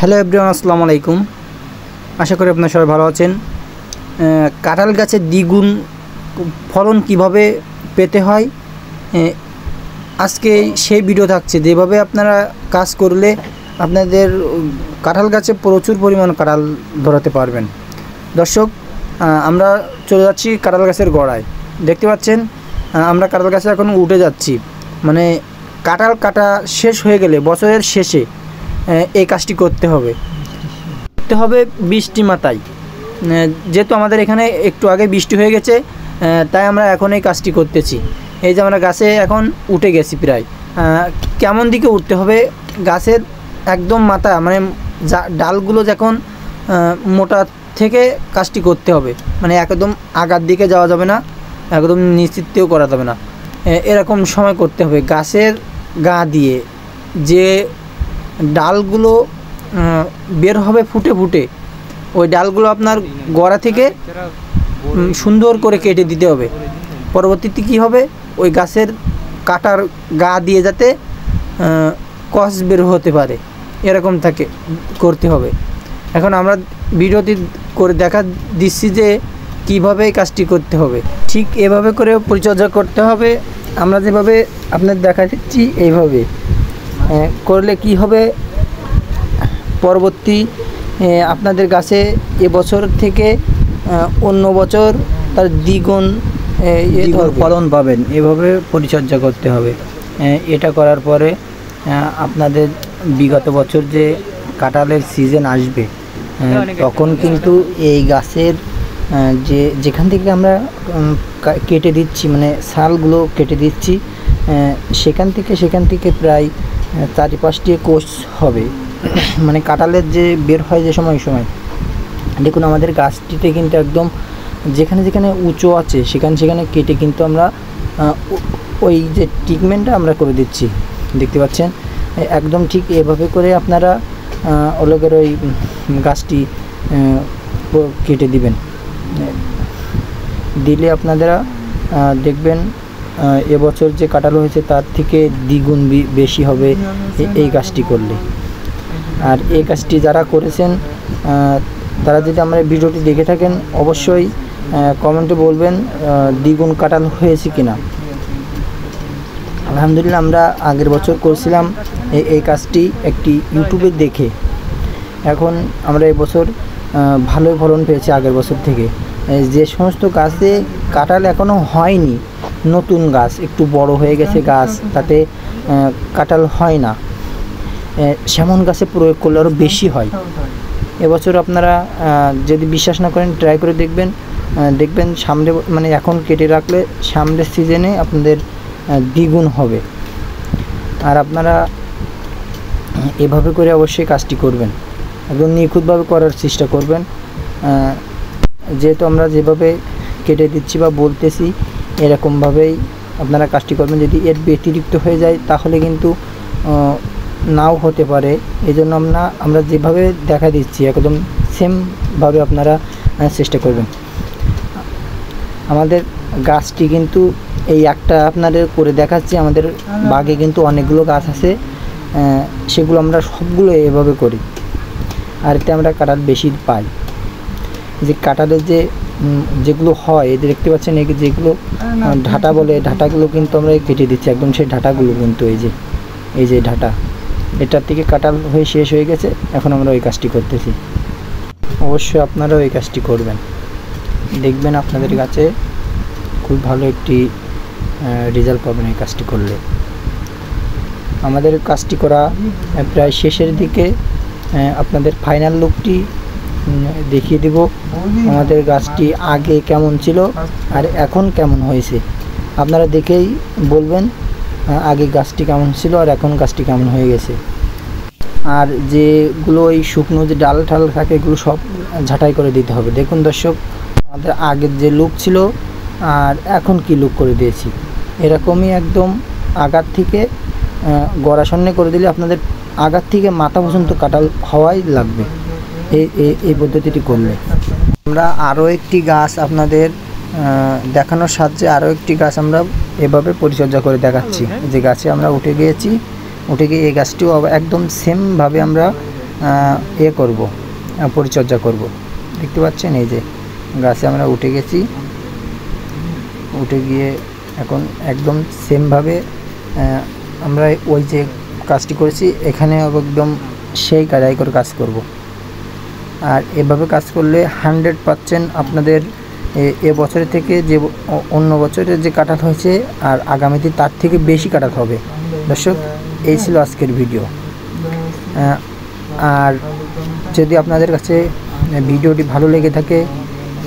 Hello everyone, আসসালামু আলাইকুম। আশা করি আপনারা সবাই ভালো আছেন। কাঁঠাল গাছের দ্বিগুণ ফলন কিভাবে পেতে হয় আজকে সেই ভিডিও থাকছে। যেভাবে আপনারা কাজ করলে আপনাদের কাঁঠাল গাছে প্রচুর পরিমাণ কাঁঠাল ধরাতে পারবেন। দর্শক, আমরা চলে যাচ্ছি কাঁঠাল গাছের গোড়ায়। দেখতে পাচ্ছেন আমরা কাঁঠাল গাছে এখন উঠে যাচ্ছি। মানে কাঁঠাল কাটা শেষ হয়ে গেলে বছরের শেষে এই কাজটি করতে হবে বৃষ্টি মাথায়। যেহেতু আমাদের এখানে একটু আগে বৃষ্টি হয়ে গেছে, তাই আমরা এখন এই কাজটি করতেছি। এই যে আমরা গাছে এখন উঠে গেছি প্রায়। কেমন দিকে উঠতে হবে, গাছের একদম মাথা মানে ডালগুলো যখন মোটা থেকে কাজটি করতে হবে। মানে একদম আগার দিকে যাওয়া যাবে না, একদম নিশ্চিতও করা যাবে না, এরকম সময় করতে হবে। গাছের গা দিয়ে যে ডালগুলো বের হবে ফুটে ফুটে, ওই ডালগুলো আপনার গোড়া থেকে সুন্দর করে কেটে দিতে হবে। পরবর্তীতে কী হবে, ওই গাছের কাটার গা দিয়ে যাতে কষ বের হতে পারে এরকম করতে হবে। এখন আমরা ভিডিওটি করে দেখা দিচ্ছি যে কীভাবে এই কাজটি করতে হবে। ঠিক এভাবে করে পরিচর্যা করতে হবে। আমরা যেভাবে আপনাদের দেখা দিচ্ছি এইভাবে করলে কি হবে, পরবর্তী আপনাদের গাছে এবছর থেকে অন্য বছর তার দ্বিগুণ ফলন পাবেন। এভাবে পরিচর্যা করতে হবে। এটা করার পরে আপনাদের বিগত বছর যে কাঁঠালের সিজন আসবে, তখন কিন্তু এই গাছের যেখান থেকে আমরা কেটে দিচ্ছি, মানে ছালগুলো কেটে দিচ্ছি, সেখান থেকে প্রায় 4-5টি কোষ হবে। মানে কাঁঠালের যে বের হয় যে সময় দেখুন আমাদের গাছটিতে কিন্তু একদম যেখানে যেখানে উঁচু আছে সেখানে কেটে কিন্তু আমরা ওই যে ট্রিটমেন্টটা আমরা করে দিচ্ছি। দেখতে পাচ্ছেন একদম ঠিক এভাবে করে আপনারা ওলগের ওই গাছটি কেটে দিবেন। দিলে আপনারা দেখবেন এবছর যে কাঁঠাল হয়েছে তার থেকে দ্বিগুণ বেশি হবে এই গাছটি করলে। আর এই কাজটি যারা করেছেন তারা যদি আমরা ভিডিওটি দেখে থাকেন, অবশ্যই কমেন্টে বলবেন দ্বিগুণ কাঁঠাল হয়েছে কিনা। আলহামদুলিল্লাহ, আমরা আগের বছর করেছিলাম এই কাজটি একটি ইউটিউবে দেখে। এখন আমরা এবছর ভালোই ফলন পেয়েছি আগের বছর থেকে। যে সমস্ত গাছে কাঁঠাল এখনও হয়নি, নতুন গাছ একটু বড় হয়ে গেছে গাছ, তাতে কাঁঠাল হয় না, সেমন গাছে প্রয়োগ করলে আরও বেশি হয়। এবছর আপনারা যদি বিশ্বাস না করেন ট্রাই করে দেখবেন সামনে, মানে এখন কেটে রাখলে সামনের সিজনে আপনাদের দ্বিগুণ হবে। আর আপনারা এভাবে করে অবশ্যই কাজটি করবেন, একদম নিখুঁতভাবে করার চেষ্টা করবেন। যেহেতু আমরা যেভাবে কেটে দিচ্ছি বা বলতেছি, এরকমভাবেই আপনারা কাজটি করবেন। যদি এর ব্যতিরিক্ত হয়ে যায় তাহলে কিন্তু নাও হতে পারে। এই জন্য আমরা যেভাবে দেখা দিচ্ছি একদম সেমভাবে আপনারা চেষ্টা করবেন। আমাদের গাছটি কিন্তু এই একটা আপনাদের করে দেখাচ্ছি, আমাদের বাগে কিন্তু অনেকগুলো গাছ আছে, সেগুলো আমরা সবগুলো এভাবে করি। আর এতে আমরা কাঁঠাল বেশি পাই। যে কাঁঠালের যেগুলো হয় দেখতে পাচ্ছেন, যেগুলো ঢাটা বলে, ঢাটাগুলো কিন্তু আমরা কেটে দিচ্ছি একদম। সেই ঢাটাগুলো কিন্তু এই যে ঢাটা, এটার থেকে কাঁঠাল হয়ে শেষ হয়ে গেছে। এখন আমরা ওই কাজটি করতেছি। অবশ্যই আপনারাও এই কাজটি করবেন, দেখবেন আপনাদের গাছে খুব ভালো একটি রেজাল্ট পাবেন এই কাজটি করলে। আমাদের কাজটি করা প্রায় শেষের দিকে। আপনাদের ফাইনাল লুকটি দেখিয়ে দেব, আমাদের গাছটি আগে কেমন ছিল আর এখন কেমন হয়েছে। আপনারা দেখেই বলবেন আগে গাছটি কেমন ছিল আর এখন গাছটি কেমন হয়ে গেছে। আর যেগুলো ওই শুকনো যে ডাল ঠাল থাকে, এগুলো সব ঝাঁটাই করে দিতে হবে। দেখুন দর্শক, আমাদের আগের যে লুক ছিল আর এখন কি লুক করে দিয়েছি, এরকমই একদম আগার থেকে গড়াশনে করে দিলে আপনাদের আগার থেকে মাথা পর্যন্ত কাঁঠাল হওয়াই লাগবে এই পদ্ধতিটি করলে। আমরা আরও একটি গাছ আপনাদের দেখানোর সাহায্যে আরও একটি গাছ আমরা এভাবে পরিচর্যা করে দেখাচ্ছি। যে গাছে আমরা উঠে গিয়ে এই গাছটিও একদম সেমভাবে আমরা করব, পরিচর্যা করব। দেখতে পাচ্ছেন এই যে গাছে আমরা উঠে গেছি, উঠে গিয়ে এখন একদম সেমভাবে আমরা ওই যে কাজটি করেছি এখানে একদম সেই কায়দায় করে কাজ করব। আর এভাবে কাজ করলে 100% আপনাদের এবছরের থেকে যে অন্য বছরের যে কাটাত হয়েছে আর আগামীতে তার থেকে বেশি কাটাত হবে। দর্শক, এই ছিল আজকের ভিডিও। আর যদি আপনাদের কাছে ভিডিওটি ভালো লেগে থাকে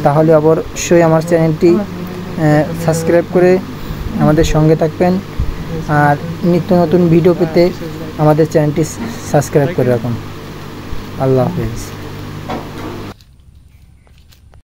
তাহলে অবশ্যই আমার চ্যানেলটি সাবস্ক্রাইব করে আমাদের সঙ্গে থাকবেন। আর নিত্য নতুন ভিডিও পেতে আমাদের চ্যানেলটি সাবস্ক্রাইব করে রাখুন। আল্লাহ হাফেজ।